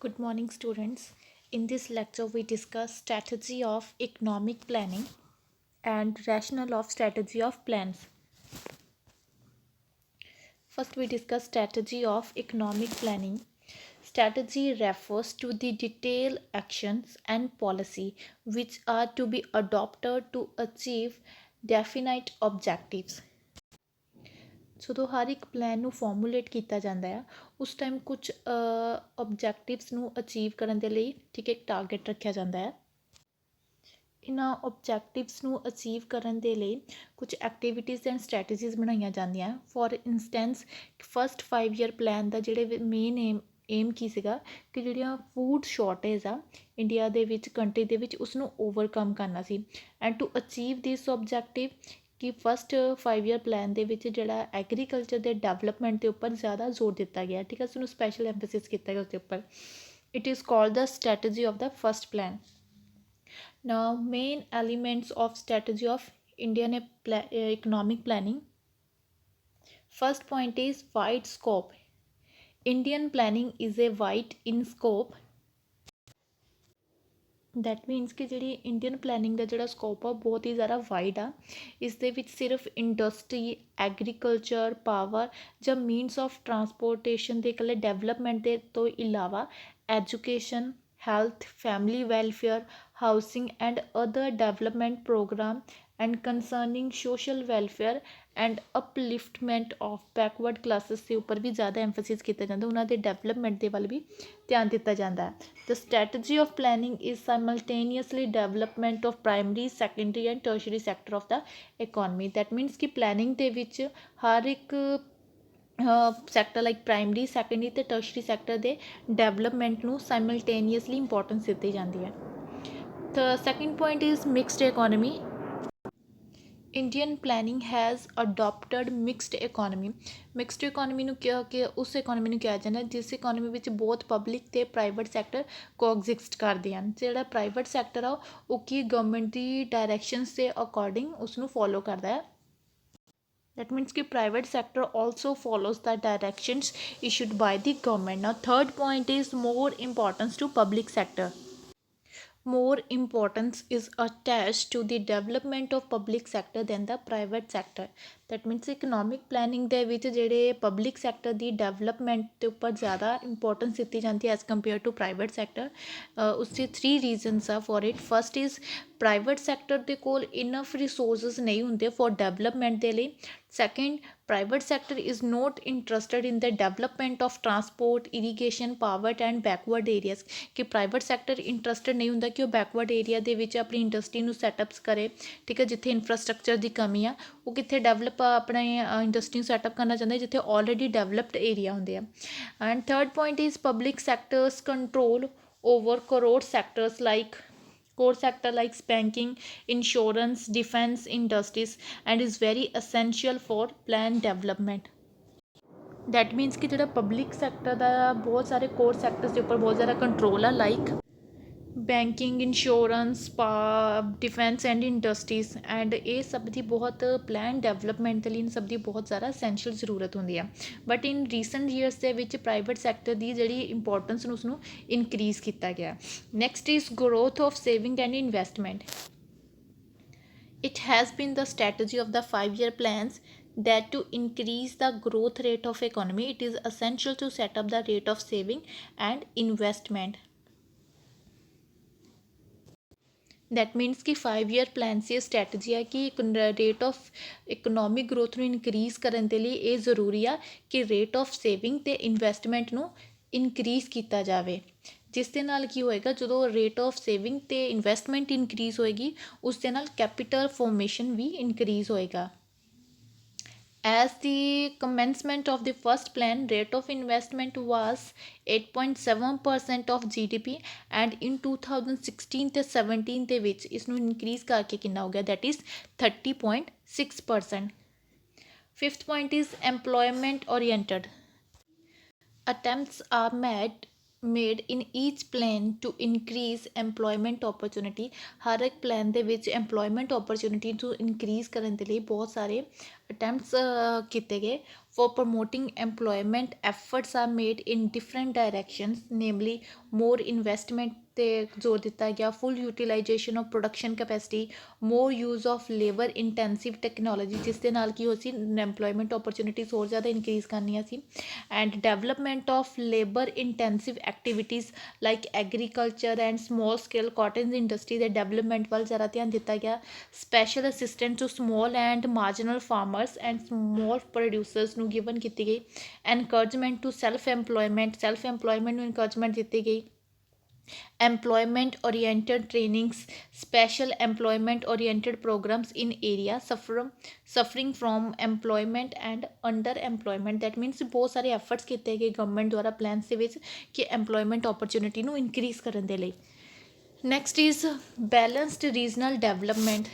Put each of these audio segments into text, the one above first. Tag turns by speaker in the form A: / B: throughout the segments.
A: Good morning, students. In this lecture, we discuss strategy of economic planning and rationale of strategy of plans. First, we discuss strategy of economic planning. Strategy refers to the detailed actions and policy which are to be adopted to achieve definite objectives. ਜਦੋਂ ਹਰ ਇੱਕ plan ਨੂੰ formulate ਕੀਤਾ ਜਾਂਦਾ ਆ ਉਸ time ਕੁਝ ਓਬਜੈਕਟਿਵਸ ਨੂੰ achieve ਕਰਨ ਦੇ ਲਈ ਠੀਕ ਹੈ ਇੱਕ ਟਾਰਗੇਟ ਰੱਖਿਆ ਜਾਂਦਾ ਹੈ। ਇਹਨਾਂ ਓਬਜੈਕਟਿਵਸ ਨੂੰ ਅਚੀਵ ਕਰਨ ਦੇ ਲਈ ਕੁਝ ਐਕਟੀਵਿਟੀਜ਼ ਐਂਡ ਸਟ੍ਰੈਟਜੀਜ਼ ਬਣਾਈਆਂ ਜਾਂਦੀਆਂ। For instance first 5 year plan ਦਾ ਜਿਹੜੇ ਮੇਨ ਏਮ ਕੀ ਸੀਗਾ ਕਿ ਜਿਹੜੀਆਂ ਫੂਡ ਸ਼ੋਰਟੇਜ ਆ ਇੰਡੀਆ ਦੇ ਵਿੱਚ ਕੰਟਰੀ ਦੇ ਵਿੱਚ ਉਸਨੂੰ ਓਵਰਕਮ ਕਰਨਾ ਸੀ। And to achieve this objective ਕਿ ਫਸਟ 5 ਈਅਰ ਪਲਾਨ ਦੇ ਵਿੱਚ ਜਿਹੜਾ ਐਗਰੀਕਲਚਰ ਦੇ ਡਿਵੈਲਪਮੈਂਟ ਦੇ ਉੱਪਰ ਜ਼ਿਆਦਾ ਜ਼ੋਰ ਦਿੱਤਾ ਗਿਆ, ਠੀਕ ਹੈ, ਉਸਨੂੰ ਸਪੈਸ਼ਲ ਐਮਫੈਸਿਸ ਕੀਤਾ ਗਿਆ ਉਸਦੇ ਉੱਪਰ। It is called the strategy of the first plan. Now, main elements of strategy of Indian economic planning. First point is wide scope. Indian planning is a wide in scope. That means ਕਿ ਜਿਹੜੀ Indian planning ਦਾ ਜਿਹੜਾ scope ਆ ਬਹੁਤ ਹੀ ਜ਼ਿਆਦਾ wide ਆ। ਇਸ ਦੇ ਵਿੱਚ ਸਿਰਫ ਇੰਡਸਟਰੀ, ਐਗਰੀਕਲਚਰ, ਪਾਵਰ ਜਾਂ ਮੀਨਸ ਆਫ ਟਰਾਂਸਪੋਰਟੇਸ਼ਨ ਦੇ ਇਕੱਲੇ ਡਿਵੈਲਪਮੈਂਟ ਦੇ ਤੋਂ ਇਲਾਵਾ education, health, family welfare, housing and other development program and concerning social welfare and upliftment of backward classes ਦੇ ਉੱਪਰ ਵੀ ਜ਼ਿਆਦਾ ਐਮਫਸਿਸ ਕੀਤਾ ਜਾਂਦਾ, ਉਹਨਾਂ ਦੇ ਡਿਵੈਲਪਮੈਂਟ ਦੇ ਵੱਲ ਵੀ ਧਿਆਨ ਦਿੱਤਾ ਜਾਂਦਾ ਹੈ। The strategy of planning is simultaneously development of primary, secondary and tertiary sector of the economy. That means ਕਿ planning ਦੇ ਵਿੱਚ ਹਰ ਇੱਕ ਸੈਕਟਰ ਲਾਈਕ ਪ੍ਰਾਇਮਰੀ, ਸੈਕੰਡਰੀ ਅਤੇ ਟਰਸ਼ਰੀ ਸੈਕਟਰ ਦੇ ਡਿਵੈਲਪਮੈਂਟ ਨੂੰ ਸਾਈਮਲਟੇਨੀਅਸਲੀ ਇੰਪੋਰਟੈਂਸ ਦਿੱਤੀ ਜਾਂਦੀ ਹੈ। The second point is mixed economy. Indian planning has adopted mixed economy. Mixed economy ਨੂੰ ਕਿਹਾ ਕਿ ਉਸ ਇਕੋਨਮੀ ਨੂੰ ਕਿਹਾ ਜਾਂਦਾ ਜਿਸ ਇਕੋਨਮੀ ਵਿੱਚ ਬਹੁਤ ਪਬਲਿਕ ਅਤੇ ਪ੍ਰਾਈਵੇਟ ਸੈਕਟਰ ਕੋਐਗਜ਼ਿਸਟ ਕਰਦੇ ਹਨ। ਜਿਹੜਾ ਪ੍ਰਾਈਵੇਟ ਸੈਕਟਰ ਆ ਉਹ ਕੀ ਗਵਰਨਮੈਂਟ ਦੀ ਡਾਇਰੈਕਸ਼ਨਸ ਦੇ ਅਕੋਰਡਿੰਗ ਉਸਨੂੰ ਫੋਲੋ ਕਰਦਾ ਹੈ। That means कि private sector also follows the directions issued by the government. Now third point is more importance to public sector. More importance is attached to the development of public sector than the private sector. That means economic planning ਦੇ ਵਿੱਚ ਜਿਹੜੇ public sector ਦੀ development ਦੇ ਉੱਪਰ ਜ਼ਿਆਦਾ importance ਦਿੱਤੀ ਜਾਂਦੀ ਹੈ as compared to private sector. ਉਸ ਦੇ 3 reasons ਆ for it. First is private sector ਦੇ ਕੋਲ ਇਨਫ ਰਿਸੋਰਸਿਸ ਨਹੀਂ ਹੁੰਦੇ ਫॉर ਡਿਵੈਲਪਮੈਂਟ ਦੇ ਲਈ। Second, private sector is not interested in the development of transport, irrigation, power and backward areas. ਕਿ ਪ੍ਰਾਈਵੇਟ ਸੈਕਟਰ ਇੰਟਰਸਟਡ ਨਹੀਂ ਹੁੰਦਾ ਕਿ ਉਹ ਬੈਕਵਰਡ ਏਰੀਆ ਦੇ ਵਿੱਚ ਆਪਣੀ ਇੰਡਸਟਰੀ ਨੂੰ ਸੈਟਅਪਸ ਕਰੇ, ਠੀਕ ਹੈ, ਜਿੱਥੇ ਇਨਫਰਾਸਟਰਕਚਰ ਦੀ ਕਮੀ ਆ ਉਹ ਕਿੱਥੇ ਡਿਵੈਲਪ ਆਪਣੇ ਇੰਡਸਟਰੀ ਨੂੰ ਸੈਟਅਪ ਕਰਨਾ ਚਾਹੁੰਦੇ ਜਿੱਥੇ ਆਲਰੇਡੀ ਡਿਵੈਲਪਡ ਏਰੀਆ ਹੁੰਦੇ ਆ। And third point is public sectors control over crore sectors like core sector like banking, insurance, defense, industries and is very essential for plan development. That means ਕਿ ਜਿਹੜਾ public sector ਦਾ ਬਹੁਤ ਸਾਰੇ core sectors ਦੇ ਉੱਪਰ ਬਹੁਤ ਜ਼ਿਆਦਾ ਕੰਟਰੋਲ ਆ like banking, insurance, defence and industries and ਇਹ ਸਭ ਦੀ ਬਹੁਤ ਪਲਾਨ ਡਿਵੈਲਪਮੈਂਟ ਦੇ ਲਈ ਇਨ ਸਭ ਦੀ ਬਹੁਤ ਜ਼ਿਆਦਾ ਐਸੈਂਸ਼ੀਅਲ ਜ਼ਰੂਰਤ ਹੁੰਦੀ ਆ। ਬਟ ਇਨ ਰੀਸੈਂਟ ਈਅਰਸ ਦੇ ਵਿੱਚ ਪ੍ਰਾਈਵੇਟ ਸੈਕਟਰ ਦੀ ਜਿਹੜੀ ਇੰਪੋਰਟੈਂਸ ਨੂੰ ਉਸਨੂੰ ਇਨਕਰੀਜ਼ ਕੀਤਾ ਗਿਆ। Next is growth of saving and investment. It has been the strategy of the 5-year plans that to increase the growth rate of economy, it is essential to set up the rate of saving and investment. That means ਕਿ 5 year plan ਦੀ strategy ਹੈ ਕਿ rate of economic growth ਨੂੰ increase ਕਰਨ ਦੇ ਲਈ ਇਹ ਜ਼ਰੂਰੀ ਆ ਕਿ ਰੇਟ ਆਫ ਸੇਵਿੰਗ ਅਤੇ ਇਨਵੈਸਟਮੈਂਟ ਨੂੰ ਇਨਕਰੀਜ਼ ਕੀਤਾ ਜਾਵੇ। ਜਿਸ ਦੇ ਨਾਲ ਕੀ ਹੋਏਗਾ, ਜਦੋਂ ਰੇਟ ਆਫ ਸੇਵਿੰਗ ਅਤੇ ਇਨਵੈਸਟਮੈਂਟ ਇਨਕਰੀਜ਼ ਹੋਏਗੀ ਉਸ ਦੇ ਨਾਲ ਕੈਪੀਟਲ ਫੋਰਮੇਸ਼ਨ ਵੀ ਇਨਕਰੀਜ਼ ਹੋਏਗਾ। As the commencement of the first plan, rate of investment was 8.7% of GDP and in 2016 ਤੇ 17 ਦੇ ਵਿੱਚ ਇਸ ਨੂੰ ਇਨਕਰੀਜ਼ ਕਰਕੇ ਕਿੰਨਾ ਹੋ ਗਿਆ, that is 30.6%. Fifth point is employment oriented. Attempts are made made in each plan to increase employment opportunity। ਹਰ ਇੱਕ plan ਦੇ ਵਿੱਚ employment opportunity to increase ਕਰਨ ਦੇ ਲਈ ਬਹੁਤ ਸਾਰੇ attempts ਕੀਤੇ ਗਏ। for promoting employment efforts are made in different directions, namely more investment ਤੇ ਜ਼ੋਰ ਦਿੱਤਾ ਗਿਆ, full utilization of production capacity, more use of labor intensive technology, ਜਿਸ ਦੇ ਨਾਲ ਕੀ ਹੋ ਸੀ employment opportunities ਹੋਰ ਜ਼ਿਆਦਾ increase ਕਰਨੀਆਂ ਸੀ, and development of labor intensive activities like agriculture and small scale cotton industry ਦੇ development ਵੱਲ ਜ਼ਿਆਦਾ ਧਿਆਨ ਦਿੱਤਾ ਗਿਆ। special assistance to small and marginal farmers and small producers ਨੂੰ given ਕੀਤੀ ਗਈ। encouragement to self employment ਨੂੰ encouragement ਦਿੱਤੀ ਗਈ। employment oriented trainings, special employment oriented programs in area suffering from employment and underemployment। that means ਬਹੁਤ ਸਾਰੇ efforts ਕੀਤੇ ਗਏ ਗਵਰਨਮੈਂਟ ਦੁਆਰਾ plans ਦੇ ਵਿੱਚ ਕਿ employment opportunity ਨੂੰ increase ਕਰਨ ਦੇ ਲਈ। next is balanced regional development।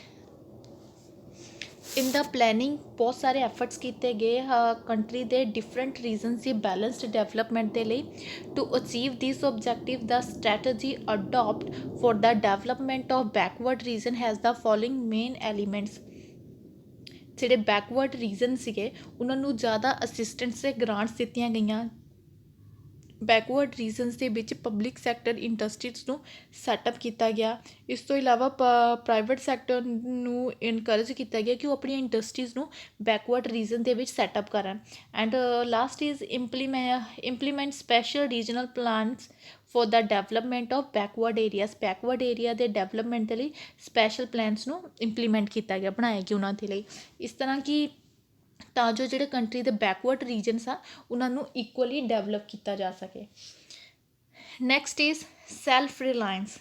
A: in the planning ਬਹੁਤ ਸਾਰੇ efforts ਕੀਤੇ ਗਏ ਕੰਟਰੀ ਦੇ different regions ਦੀ balanced development ਦੇ ਲਈ। to achieve this objective the strategy adopt for the development of backward region has the following main elements। ਜਿਹੜੇ backward region ਸੀਗੇ ਉਹਨਾਂ ਨੂੰ ਜ਼ਿਆਦਾ assistance ਤੇ grants ਦਿੱਤੀਆਂ ਗਈਆਂ। ਬੈਕਵਰਡ ਰੀਜਨਸ ਦੇ ਵਿੱਚ ਪਬਲਿਕ ਸੈਕਟਰ ਇੰਡਸਟਰੀਜ਼ ਨੂੰ ਸੈਟਅਪ ਕੀਤਾ ਗਿਆ। ਇਸ ਤੋਂ ਇਲਾਵਾ ਪ੍ਰਾਈਵੇਟ ਸੈਕਟਰ ਨੂੰ ਇਨਕਰੇਜ ਕੀਤਾ ਗਿਆ ਕਿ ਉਹ ਆਪਣੀਆਂ ਇੰਡਸਟਰੀਜ਼ ਨੂੰ ਬੈਕਵਰਡ ਰੀਜਨ ਦੇ ਵਿੱਚ ਸੈਟਅਪ ਕਰਨ। And last is implement special regional plans for the development of backward areas. Backward area ਦੇ ਡਿਵੈਲਪਮੈਂਟ ਦੇ ਲਈ ਸਪੈਸ਼ਲ ਪਲਾਨਸ ਨੂੰ ਇੰਪਲੀਮੈਂਟ ਕੀਤਾ ਗਿਆ, ਬਣਾਇਆ ਗਿਆ ਉਹਨਾਂ ਦੇ ਲਈ, ਇਸ ਤਰ੍ਹਾਂ ਕਿ ਤਾਂ ਜੋ ਜਿਹੜੇ ਕੰਟਰੀ ਦੇ ਬੈਕਵਰਡ ਰੀਜਨਸ ਆ ਉਹਨਾਂ ਨੂੰ ਇਕੁਅਲੀ ਡਿਵੈਲਪ ਕੀਤਾ ਜਾ ਸਕੇ। Next is self Reliance.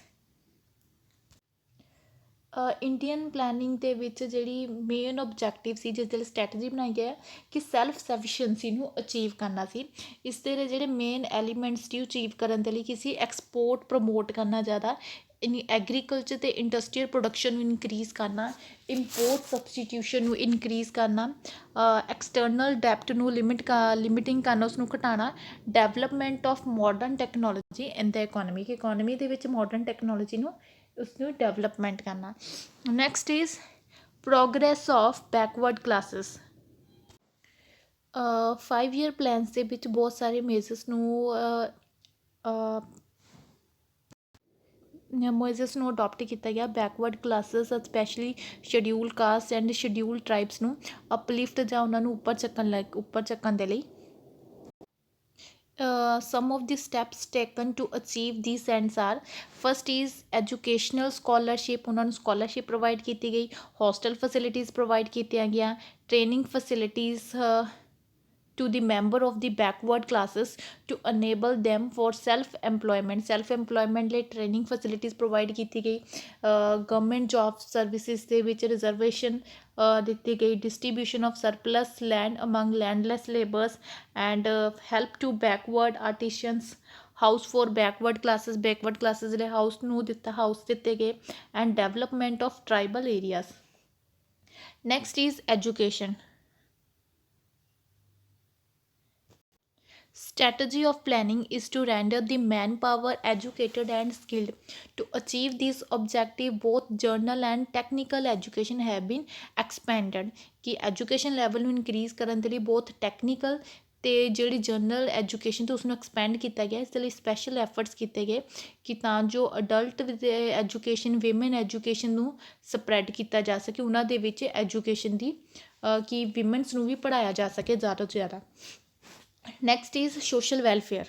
A: Indian planning ਦੇ ਵਿੱਚ ਜਿਹੜੀ ਮੇਨ ਓਬਜੈਕਟਿਵ ਸੀ, ਜਿਸ ਦੇ ਲਈ ਸਟ੍ਰੈਟਜੀ ਬਣਾਈ ਗਈ ਹੈ ਕਿ ਸੈਲਫ ਸਫੀਸ਼ੀਐਂਸੀ ਨੂੰ ਅਚੀਵ ਕਰਨਾ ਸੀ। ਇਸ ਦੇ ਜਿਹੜੇ ਮੇਨ ਐਲੀਮੈਂਟਸ ਸੀ ਅਚੀਵ ਕਰਨ ਦੇ ਲਈ ਕੀ ਸੀ, ਐਕਸਪੋਰਟ ਪ੍ਰਮੋਟ ਕਰਨਾ ਜ਼ਿਆਦਾ, ਐਗਰੀਕਲਚਰ ਅਤੇ ਇੰਡਸਟਰੀਅਲ ਪ੍ਰੋਡਕਸ਼ਨ ਨੂੰ ਇਨਕਰੀਜ਼ ਕਰਨਾ, ਇੰਪੋਰਟ ਸਬਸਟੀਟਿਊਸ਼ਨ ਨੂੰ ਇਨਕਰੀਜ਼ ਕਰਨਾ, ਐਕਸਟਰਨਲ ਡੈਪਟ ਨੂੰ ਲਿਮਿਟਿੰਗ ਕਰਨਾ, ਉਸਨੂੰ ਘਟਾਉਣਾ, development of modern technology in the economy ਦੇ ਵਿੱਚ ਮਾਡਰਨ ਟੈਕਨੋਲੋਜੀ ਨੂੰ ਉਸਨੂੰ ਡਿਵੈਲਪਮੈਂਟ ਕਰਨਾ। Next is progress of backward classes. 5 year plans ਦੇ ਵਿੱਚ ਬਹੁਤ ਸਾਰੇ ਮੇਜਰਸ ਨੂੰ ਅਡੋਪਟ ਕੀਤਾ ਗਿਆ। Backward classes specially scheduled caste and scheduled tribes ਨੂੰ ਅਪਲਿਫਟ ਜਾਂ ਉਹਨਾਂ ਨੂੰ ਉੱਪਰ ਚੱਕਣ ਦੇ ਲਈ। some of the steps taken to achieve these ends are: first is educational scholarship, ਉਹਨਾਂ ਨੂੰ scholarship provide ਕੀਤੀ ਗਈ, hostel facilities provide ਕੀਤੀਆਂ ਗਿਆ, training facilities to the member of the backward classes to enable them for self employment ਲਈ training facilities provide ਕੀਤੀ ਗਈ। government job services ਦੇ ਵਿੱਚ reservation ਦਿੱਤੀ ਗਈ, distribution of surplus land among landless laborers and help to backward artisans, house for backward classes ਜਿਹੜੇ house ਦਿੱਤੇ ਗਏ, and development of tribal areas। next is education। Strategy of planning is to render the manpower educated and skilled। To achieve this objective both general and technical education have been expanded। ਕਿ education level ਨੂੰ increase ਕਰਨ ਦੇ ਲਈ ਬਹੁਤ technical ਅਤੇ ਜਿਹੜੀ general education ਤੋਂ ਉਸਨੂੰ ਐਕਸਪੈਂਡ ਕੀਤਾ ਗਿਆ। ਇਸ ਦੇ ਲਈ ਸਪੈਸ਼ਲ ਐਫਰਟਸ ਕੀਤੇ ਗਏ ਕਿ ਤਾਂ ਜੋ ਅਡਲਟ ਐਜੂਕੇਸ਼ਨ, ਵਿਮਨ ਐਜੂਕੇਸ਼ਨ ਨੂੰ ਸਪਰੈਡ ਕੀਤਾ ਜਾ ਸਕੇ, ਉਹਨਾਂ ਦੇ ਵਿੱਚ ਐਜੂਕੇਸ਼ਨ ਦੀ ਕਿ ਵਿਮਨਸ ਨੂੰ ਵੀ ਪੜ੍ਹਾਇਆ ਜਾ ਸਕੇ ਜ਼ਿਆਦਾ ਤੋਂ ਜ਼ਿਆਦਾ। Next is social welfare.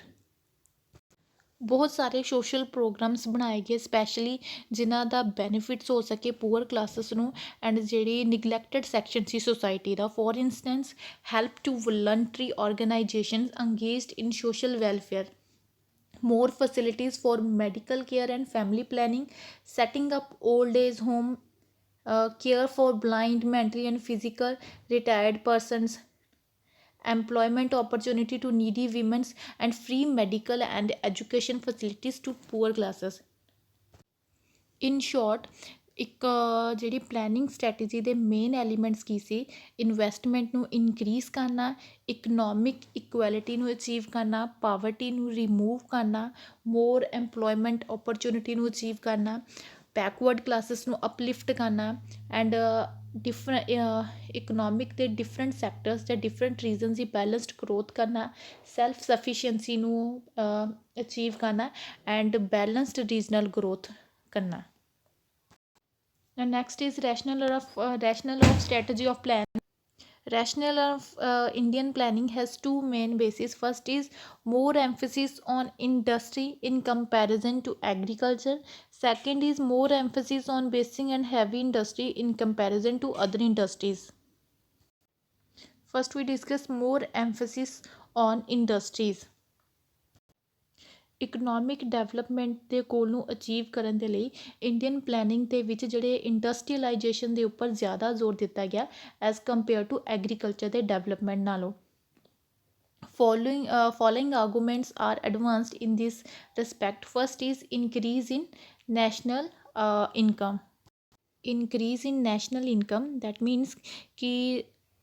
A: ਬਹੁਤ ਸਾਰੇ ਸੋਸ਼ਲ ਪ੍ਰੋਗਰਾਮਸ ਬਣਾਏ ਗਏ ਸਪੈਸ਼ਲੀ ਜਿਨ੍ਹਾਂ ਦਾ ਬੈਨੀਫਿਟਸ ਹੋ ਸਕੇ ਪੂਅਰ ਕਲਾਸਿਸ ਨੂੰ ਐਂਡ ਜਿਹੜੀ ਨਿਗਲੈਕਟਡ ਸੈਕਸ਼ਨ ਸੀ ਸੁਸਾਇਟੀ ਦਾ। For instance help to voluntary organisations engaged in social welfare, more facilities for medical care and family planning, setting up old age home, care for blind, mentally and physical retired persons, employment opportunity to needy women and free medical and education facilities to poor classes। In short, ਇੱਕ ਜਿਹੜੀ planning strategy ਦੇ main elements ਕੀ ਸੀ, investment ਨੂੰ increase ਕਰਨਾ, economic equality ਨੂੰ achieve ਕਰਨਾ, poverty ਨੂੰ remove ਕਰਨਾ, ਮੋਰ employment opportunity ਨੂੰ ਅਚੀਵ ਕਰਨਾ, ਬੈਕਵਰਡ ਕਲਾਸਿਸ ਨੂੰ ਅਪਲਿਫਟ ਕਰਨਾ ਐਂਡ ਇਕਨੋਮਿਕ ਦੇ ਡਿਫਰੈਂਟ ਸੈਕਟਰਸ ਜਾਂ ਡਿਫਰੈਂਟ ਰੀਜ਼ਨਸ ਦੀ ਬੈਲੈਂਸਡ ਗਰੋਥ ਕਰਨਾ, ਸੈਲਫ ਸਫੀਸ਼ੀਐਂਸੀ ਨੂੰ ਅਚੀਵ ਕਰਨਾ ਐਂਡ ਬੈਲੈਂਸਡ ਰੀਜਨਲ ਗਰੋਥ ਕਰਨਾ। Now next is rational of strategy of plan. Rationale of Indian planning has two main bases. First is more emphasis on industry in comparison to agriculture. Second is more emphasis on basic and heavy industry in comparison to other industries. First we discuss more emphasis on industries. Economic development ਦੇ ਗੋਲ ਨੂੰ achieve ਕਰਨ ਦੇ ਲਈ Indian planning ਦੇ ਵਿੱਚ ਜਿਹੜੇ industrialisation ਦੇ ਉੱਪਰ ਜ਼ਿਆਦਾ ਜ਼ੋਰ ਦਿੱਤਾ ਗਿਆ ਐਜ਼ ਕੰਪੇਅਰ ਟੂ ਐਗਰੀਕਲਚਰ ਦੇ ਡਿਵੈਲਪਮੈਂਟ ਨਾਲੋਂ। Following arguments are advanced in this respect. First is increase in national income. Increase in national income, that means कि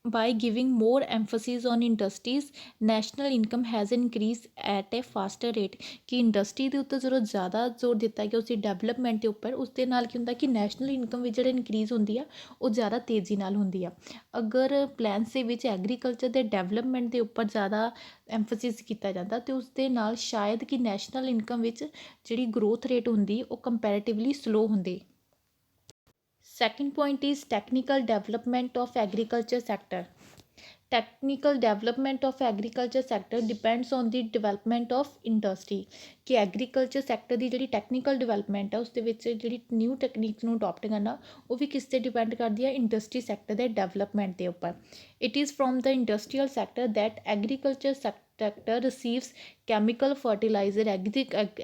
A: by giving more emphasis on industries, national income has increased at a faster rate। ਕਿ industry ਦੇ ਉੱਤੇ ਜਦੋਂ ਜ਼ਿਆਦਾ ਜ਼ੋਰ ਦਿੱਤਾ ਗਿਆ ਉਸਦੀ ਡਿਵੈਲਪਮੈਂਟ ਦੇ ਉੱਪਰ, ਉਸ ਦੇ ਨਾਲ ਕੀ ਹੁੰਦਾ ਕਿ ਨੈਸ਼ਨਲ ਇਨਕਮ ਵਿੱਚ ਜਿਹੜਾ ਇਨਕਰੀਜ਼ ਹੁੰਦੀ ਆ ਉਹ ਜ਼ਿਆਦਾ ਤੇਜ਼ੀ ਨਾਲ ਹੁੰਦੀ ਆ। ਅਗਰ ਪਲਾਨਸ ਦੇ ਵਿੱਚ ਐਗਰੀਕਲਚਰ ਦੇ ਡਿਵੈਲਪਮੈਂਟ ਦੇ ਉੱਪਰ ਜ਼ਿਆਦਾ ਐਮਫਸਿਸ ਕੀਤਾ ਜਾਂਦਾ ਅਤੇ ਉਸ ਦੇ ਨਾਲ ਸ਼ਾਇਦ ਕਿ ਨੈਸ਼ਨਲ ਇਨਕਮ ਵਿੱਚ ਜਿਹੜੀ ਗਰੋਥ ਰੇਟ ਹੁੰਦੀ ਉਹ ਕੰਪੈਰੇਟਿਵਲੀ ਸਲੋ ਹੁੰਦੀ। Second point is technical development of agriculture sector. Technical development of agriculture sector depends on the development of industry। ਕਿ agriculture sector ਦੀ ਜਿਹੜੀ technical development ਹੈ ਉਸ ਦੇ ਵਿੱਚ ਜਿਹੜੀ new techniques ਨੂੰ adopt ਕਰਨਾ ਉਹ ਵੀ ਕਿਸ 'ਤੇ ਡਿਪੈਂਡ ਕਰਦੀ ਹੈ, industry sector ਦੇ development ਦੇ ਉੱਪਰ। It is from the industrial sector that agriculture sector receives chemical fertilizer,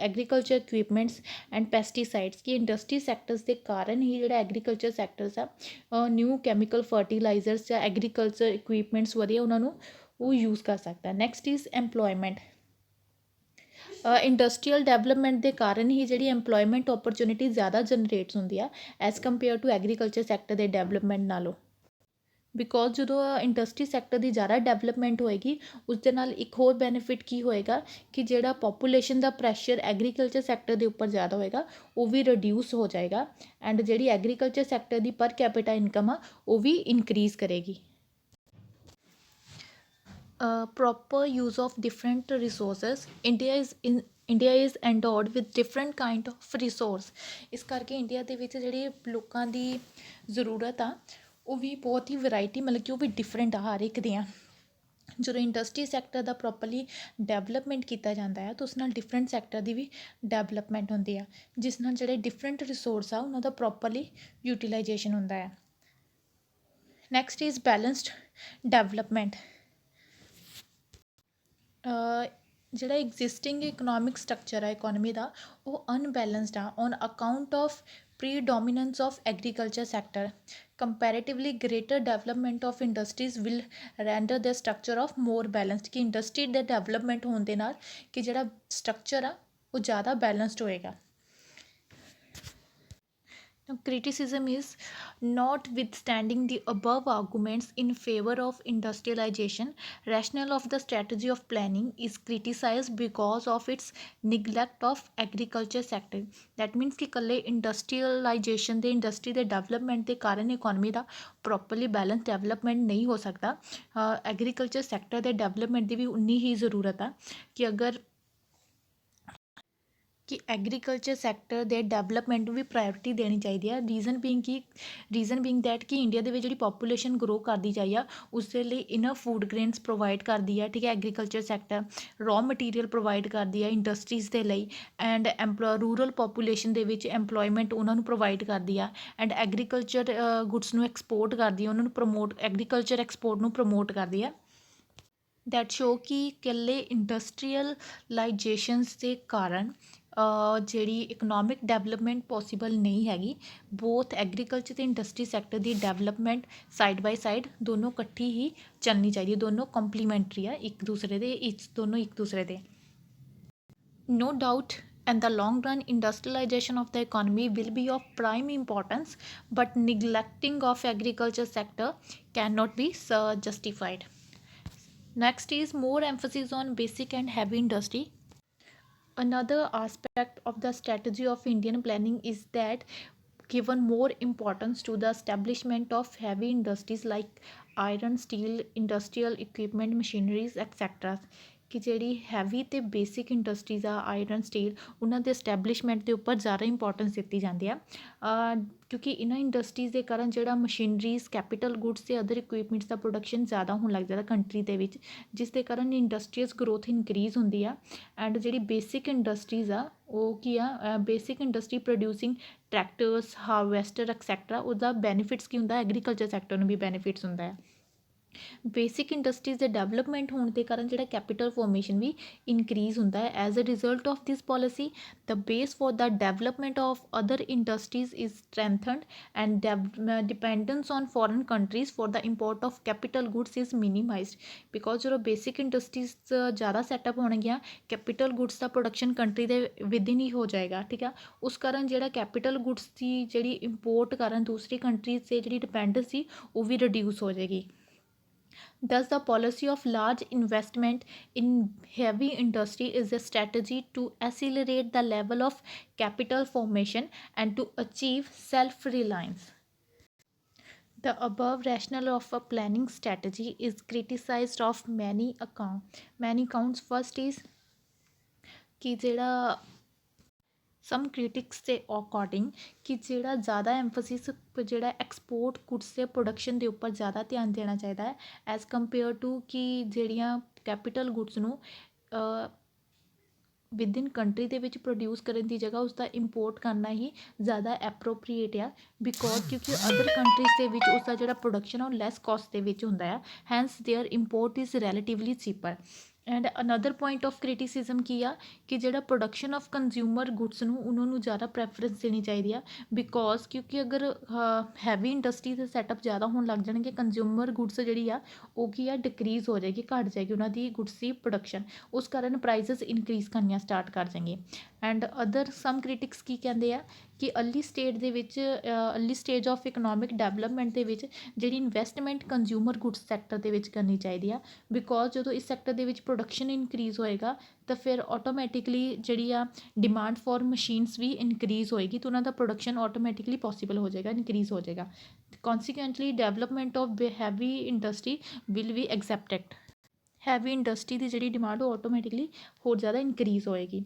A: agriculture equipments and pesticides। ਕਿ ਇੰਡਸਟਰੀ ਸੈਕਟਰਸ ਦੇ ਕਾਰਨ ਹੀ ਜਿਹੜਾ ਐਗਰੀਕਲਚਰ ਸੈਕਟਰਸ ਆ ਨਿਊ ਕੈਮੀਕਲ ਫਰਟੀਲਾਈਜ਼ਰਸ ਜਾਂ ਐਗਰੀਕਲਚਰ ਇਕੁਇਪਮੈਂਟਸ ਵਧੀਆ ਉਹਨਾਂ ਨੂੰ ਉਹ ਯੂਜ਼ ਕਰ ਸਕਦਾ। Next is employment. Industrial development ਦੇ ਕਾਰਨ ਹੀ ਜਿਹੜੀ ਐਮਪਲੋਇਮੈਂਟ ਓਪਰਚੁਨਿਟੀ ਜ਼ਿਆਦਾ ਜਨਰੇਟਸ ਹੁੰਦੀ ਆ as compare to agriculture sector ਦੇ ਡਿਵੈਲਪਮੈਂਟ ਨਾਲੋਂ। ਬਿਕੋਜ਼ ਜਦੋਂ ਇੰਡਸਟਰੀ ਸੈਕਟਰ ਦੀ ਜ਼ਿਆਦਾ ਡਿਵੈਲਪਮੈਂਟ ਹੋਏਗੀ ਉਸ ਦੇ ਨਾਲ ਇੱਕ ਹੋਰ ਬੈਨੀਫਿਟ ਕੀ ਹੋਏਗਾ ਕਿ ਜਿਹੜਾ ਪੋਪੂਲੇਸ਼ਨ ਦਾ ਪ੍ਰੈਸ਼ਰ ਐਗਰੀਕਲਚਰ ਸੈਕਟਰ ਦੇ ਉੱਪਰ ਜ਼ਿਆਦਾ ਹੋਏਗਾ ਉਹ ਵੀ ਰਿਡਿਊਸ ਹੋ ਜਾਏਗਾ ਐਂਡ ਜਿਹੜੀ ਐਗਰੀਕਲਚਰ ਸੈਕਟਰ ਦੀ ਪਰ ਕੈਪੀਟਾ ਇਨਕਮ ਆ ਉਹ ਵੀ ਇਨਕਰੀਜ਼ ਕਰੇਗੀ। Proper use of different resources. India is endowed with different kind of resource. ਇਸ ਕਰਕੇ ਇੰਡੀਆ ਦੇ ਵਿੱਚ ਜਿਹੜੀ ਲੋਕਾਂ ਦੀ ਜ਼ਰੂਰਤ ਆ ਉਹ ਵੀ ਬਹੁਤ ਹੀ ਵੈਰਾਈਟੀ, ਮਤਲਬ ਕਿ ਉਹ ਵੀ ਡਿਫਰੈਂਟ ਆ ਹਰ ਇੱਕ ਦੀਆਂ। ਜਦੋਂ ਇੰਡਸਟਰੀ ਸੈਕਟਰ ਦਾ ਪ੍ਰੋਪਰਲੀ ਡਿਵੈਲਪਮੈਂਟ ਕੀਤਾ ਜਾਂਦਾ ਹੈ ਤਾਂ ਉਸ ਨਾਲ ਡਿਫਰੈਂਟ ਸੈਕਟਰ ਦੀ ਵੀ ਡਿਵੈਲਪਮੈਂਟ ਹੁੰਦੀ ਆ ਜਿਸ ਨਾਲ ਜਿਹੜੇ ਡਿਫਰੈਂਟ ਰਿਸੋਰਸ ਆ ਉਹਨਾਂ ਦਾ ਪ੍ਰੋਪਰਲੀ ਯੂਟੀਲਾਈਜੇਸ਼ਨ ਹੁੰਦਾ ਹੈ। Next is balanced development. ਜਿਹੜਾ ਐਗਜ਼ਿਸਟਿੰਗ ਇਕਨੋਮਿਕ ਸਟਰਕਚਰ ਹੈ ਇਕੋਨਮੀ ਦਾ ਉਹ ਅਨਬੈਲੈਂਸਡ ਆ on account of predominance of agriculture sector। comparatively greater development of industries will render the structure of more balanced। ਕਿ industry ਦੇ development ਹੋਣ ਦੇ ਨਾਲ ਕਿ ਜਿਹੜਾ ਸਟਰਕਚਰ ਆ ਉਹ ਜ਼ਿਆਦਾ ਬੈਲੈਂਸਡ ਹੋਏਗਾ। Now, criticism is notwithstanding the above arguments in favor of industrialization, rationale of the strategy of planning is criticized because of its neglect of agriculture sector। That means कि कल्ले industrialization ਦੇ industry ਦੇ development ਦੇ ਕਾਰਨ economy ਦਾ properly balance development ਨਹੀਂ ਹੋ ਸਕਦਾ। Agriculture sector ਦੇ ਡਿਵੈਲਪਮੈਂਟ ਦੀ ਵੀ ਉਨੀ ਹੀ ਜ਼ਰੂਰਤ ਆ ਕਿ ਅਗਰ ਕਿ ਐਗਰੀਕਲਚਰ ਸੈਕਟਰ ਦੇ ਡਿਵੈਲਪਮੈਂਟ ਨੂੰ ਵੀ ਪ੍ਰਾਇਓਰਿਟੀ ਦੇਣੀ ਚਾਹੀਦੀ ਹੈ। ਰੀਜ਼ਨ ਬੀਂਗ ਦੈਟ ਕਿ ਇੰਡੀਆ ਦੇ ਵਿੱਚ ਜਿਹੜੀ ਪਾਪੂਲੇਸ਼ਨ ਗਰੋ ਕਰਦੀ ਜਾਈ ਆ ਉਸ ਦੇ ਲਈ ਇਨਫ ਫੂਡ ਗ੍ਰੇਨਸ ਪ੍ਰੋਵਾਈਡ ਕਰਦੀ ਹੈ। ਠੀਕ ਹੈ, agriculture sector raw material provide ਕਰਦੀ ਹੈ ਇੰਡਸਟਰੀਜ਼ ਦੇ ਲਈ ਐਂਡ ਰੂਰਲ ਪਾਪੂਲੇਸ਼ਨ ਦੇ ਵਿੱਚ ਐਮਪਲੋਇਮੈਂਟ ਉਹਨਾਂ ਨੂੰ ਪ੍ਰੋਵਾਈਡ ਕਰਦੀ ਆ ਐਂਡ ਐਗਰੀਕਲਚਰ ਗੁੱਡਸ ਨੂੰ ਐਕਸਪੋਰਟ ਕਰਦੀ ਆ, ਉਹਨਾਂ ਨੂੰ ਐਗਰੀਕਲਚਰ ਐਕਸਪੋਰਟ ਨੂੰ ਪ੍ਰਮੋਟ ਕਰਦੀ ਆ। ਦੈਟ ਸ਼ੋ ਕਿ ਇਕੱਲੇ ਇੰਡਸਟਰੀਅਲਾਈਜੇਸ਼ਨਸ ਦੇ ਕਾਰਨ ਜਿਹੜੀ ਇਕਨੋਮਿਕ ਡਿਵੈਲਪਮੈਂਟ ਪੋਸੀਬਲ ਨਹੀਂ ਹੈਗੀ। ਬੋਥ ਐਗਰੀਕਲਚਰ ਅਤੇ industry sector the development side by side ਦੋਨੋਂ ਇਕੱਠੀ ਹੀ ਚੱਲਣੀ ਚਾਹੀਦੀ ਹੈ। ਦੋਨੋਂ ਕੰਪਲੀਮੈਂਟਰੀ ਆ ਇੱਕ ਦੂਸਰੇ ਦੇ, ਦੋਨੋਂ ਇੱਕ ਦੂਸਰੇ ਦੇ। No doubt and the long run industrialization of the economy will be of prime importance, but neglecting of agriculture sector cannot be justified. Next is more emphasis on basic and heavy industry. Another aspect of the strategy of Indian planning is that given more importance to the establishment of heavy industries like iron, steel, industrial equipment, machineries, etc. ਕਿ ਜਿਹੜੀ heavy ਅਤੇ basic industries ਆ iron steel ਉਹਨਾਂ ਦੇ establishment ਦੇ ਉੱਪਰ ਜ਼ਿਆਦਾ importance ਦਿੱਤੀ ਜਾਂਦੀ ਆ ਕਿਉਂਕਿ ਇਹਨਾਂ ਇੰਡਸਟਰੀਜ਼ ਦੇ ਕਾਰਨ ਜਿਹੜਾ ਮਸ਼ੀਨਰੀਜ਼ ਕੈਪੀਟਲ ਗੁੱਡਸ ਅਤੇ ਅਦਰ ਇਕੁਇਪਮੈਂਟਸ ਦਾ ਪ੍ਰੋਡਕਸ਼ਨ ਜ਼ਿਆਦਾ ਹੋਣ ਲੱਗ ਜਾਂਦਾ ਕੰਟਰੀ ਦੇ ਵਿੱਚ, ਜਿਸ ਦੇ ਕਾਰਨ ਇੰਡਸਟਰੀਅਸ ਗਰੋਥ ਇਨਕਰੀਜ਼ ਹੁੰਦੀ ਆ। ਐਂਡ ਜਿਹੜੀ ਬੇਸਿਕ ਇੰਡਸਟਰੀਜ਼ ਆ ਉਹ ਕੀ ਆ basic industry producing tractors, harvester etcetera, ਉਹਦਾ ਬੈਨੀਫਿਟਸ ਕੀ ਹੁੰਦਾ ਐਗਰੀਕਲਚਰ ਸੈਕਟਰ ਨੂੰ ਵੀ ਬੈਨੀਫਿਟਸ ਹੁੰਦਾ ਹੈ। ਬੇਸਿਕ ਇੰਡਸਟਰੀਜ਼ ਦੇ ਡਿਵੈਲਪਮੈਂਟ ਹੋਣ ਦੇ ਕਾਰਨ ਜਿਹੜਾ ਕੈਪੀਟਲ ਫਾਰਮੇਸ਼ਨ ਵੀ ਇਨਕਰੀਜ਼ ਹੁੰਦਾ ਹੈ। As a result of this policy the base for the development of other industries is strengthened and dependence on foreign countries for the import of capital goods is minimised because जो basic industries ज़्यादा setup होणगियां capital goods का production country के within ही हो जाएगा। ठीक है, उस कारण जो कैपिटल गुड्स की जी इंपोर्ट कारण दूसरी कंट्रीज से जी डिपेंडेंस सी वो भी रिड्यूस हो जाएगी। Thus, the policy of large investment in heavy industry is a strategy to accelerate the level of capital formation and to achieve self-reliance. The above rationale of a planning strategy is criticized of many accounts. First is कि ਜਿਹੜਾ ਸਮ critics ਦੇ according ਕਿ ਜਿਹੜਾ ਜ਼ਿਆਦਾ ਐਮਫਸਿਸ ਜਿਹੜਾ export goods ਦੇ production ਦੇ ਉੱਪਰ ਜ਼ਿਆਦਾ ਧਿਆਨ ਦੇਣਾ ਚਾਹੀਦਾ ਹੈ ਐਜ਼ ਕੰਪੇਅਰ ਟੂ ਕਿ ਜਿਹੜੀਆਂ ਕੈਪੀਟਲ ਗੁੱਡਸ ਨੂੰ ਵਿਦਿਨ ਕੰਟਰੀ ਦੇ ਵਿੱਚ ਪ੍ਰੋਡਿਊਸ ਕਰਨ ਦੀ ਜਗ੍ਹਾ ਉਸਦਾ ਇੰਪੋਰਟ ਕਰਨਾ ਹੀ ਜ਼ਿਆਦਾ ਐਪਰੋਪਰੀਏਟ ਆ ਬਿਕੋਜ਼ ਕਿਉਂਕਿ ਅਦਰ ਕੰਟਰੀਜ਼ ਦੇ ਵਿੱਚ ਉਸਦਾ ਜਿਹੜਾ ਪ੍ਰੋਡਕਸ਼ਨ ਆ ਉਹ ਲੈਸ ਕੋਸਟ ਦੇ ਵਿੱਚ ਹੁੰਦਾ ਆ, hence their import is relatively cheaper. And another point of criticism ਕੀ ਆ ਕਿ ਜਿਹੜਾ ਪ੍ਰੋਡਕਸ਼ਨ ਆਫ ਕੰਜ਼ਿਊਮਰ ਗੁੱਡਸ ਨੂੰ ਉਹਨਾਂ ਨੂੰ ਜ਼ਿਆਦਾ ਪ੍ਰੈਫਰੈਂਸ ਦੇਣੀ ਚਾਹੀਦੀ ਆ ਬਿਕੋਜ਼ ਕਿਉਂਕਿ ਅਗਰ ਹੈਵੀ ਇੰਡਸਟਰੀ ਦੇ ਸੈਟਅਪ ਜ਼ਿਆਦਾ ਹੋਣ ਲੱਗ ਜਾਣਗੇ ਕੰਜ਼ਿਊਮਰ ਗੁੱਡਸ ਜਿਹੜੀ ਆ ਉਹ ਕੀ ਆ ਡਿਕਰੀਜ਼ ਹੋ ਜਾਏਗੀ, ਘੱਟ ਜਾਏਗੀ ਉਹਨਾਂ ਦੀ ਗੁੱਡਸ ਦੀ ਪ੍ਰੋਡਕਸ਼ਨ, ਉਸ ਕਾਰਨ ਪ੍ਰਾਈਸਿਸ ਇਨਕਰੀਜ਼ ਕਰਨੀਆਂ ਸਟਾਰਟ ਕਰ ਜਾਣਗੇ। ਐਂਡ ਅਦਰ ਸਮ ਕ੍ਰਿਟਿਕਸ ਕੀ ਕਹਿੰਦੇ ਆ ਕਿ early stage of economic development ਦੇ ਵਿੱਚ ਜਿਹੜੀ ਇਨਵੈਸਟਮੈਂਟ ਕੰਜ਼ਿਊਮਰ ਗੁੱਡਸ ਸੈਕਟਰ ਦੇ ਵਿੱਚ ਕਰਨੀ ਚਾਹੀਦੀ ਆ ਬਿਕੋਜ਼ ਜਦੋਂ ਇਸ ਸੈਕਟਰ ਦੇ ਵਿੱਚ ਪ੍ਰੋਡਕਸ਼ਨ ਇਨਕਰੀਜ਼ ਹੋਏਗਾ ਤਾਂ ਫਿਰ ਆਟੋਮੈਟਿਕਲੀ ਜਿਹੜੀ ਆ ਡਿਮਾਂਡ ਫॉर ਮਸ਼ੀਨਸ ਵੀ ਇਨਕਰੀਜ਼ ਹੋਏਗੀ ਤਾਂ ਉਹਨਾਂ ਦਾ ਪ੍ਰੋਡਕਸ਼ਨ ਆਟੋਮੈਟਿਕਲੀ ਪੋਸੀਬਲ ਹੋ ਜਾਏਗਾ, ਇਨਕਰੀਜ਼ ਹੋ ਜਾਏਗਾ। Consequently development of heavy industry will be accepted, heavy industry ਦੀ ਜਿਹੜੀ ਡਿਮਾਂਡ ਉਹ ਆਟੋਮੈਟਿਕਲੀ ਹੋਰ ਜ਼ਿਆਦਾ ਇਨਕਰੀਜ਼ ਹੋਏਗੀ।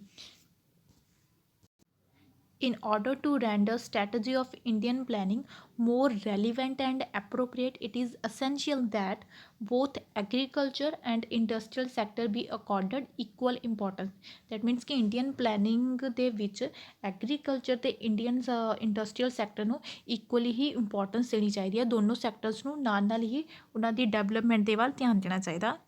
A: In order to render strategy of Indian planning more relevant and appropriate, it is essential that both agriculture and industrial sector be accorded equal importance. That means कि Indian planning ਦੇ ਵਿੱਚ agriculture ਤੇ Indian industrial sector ਨੂੰ equally ਹੀ importance ਦੇਣੀ ਚਾਹੀਦੀ ਹੈ। ਦੋਨੋਂ sectors ਨੂੰ ਨਾਲ ਨਾਲ ਹੀ ਉਹਨਾਂ ਦੀ development ਦੇ ਵੱਲ ਧਿਆਨ ਦੇਣਾ ਚਾਹੀਦਾ।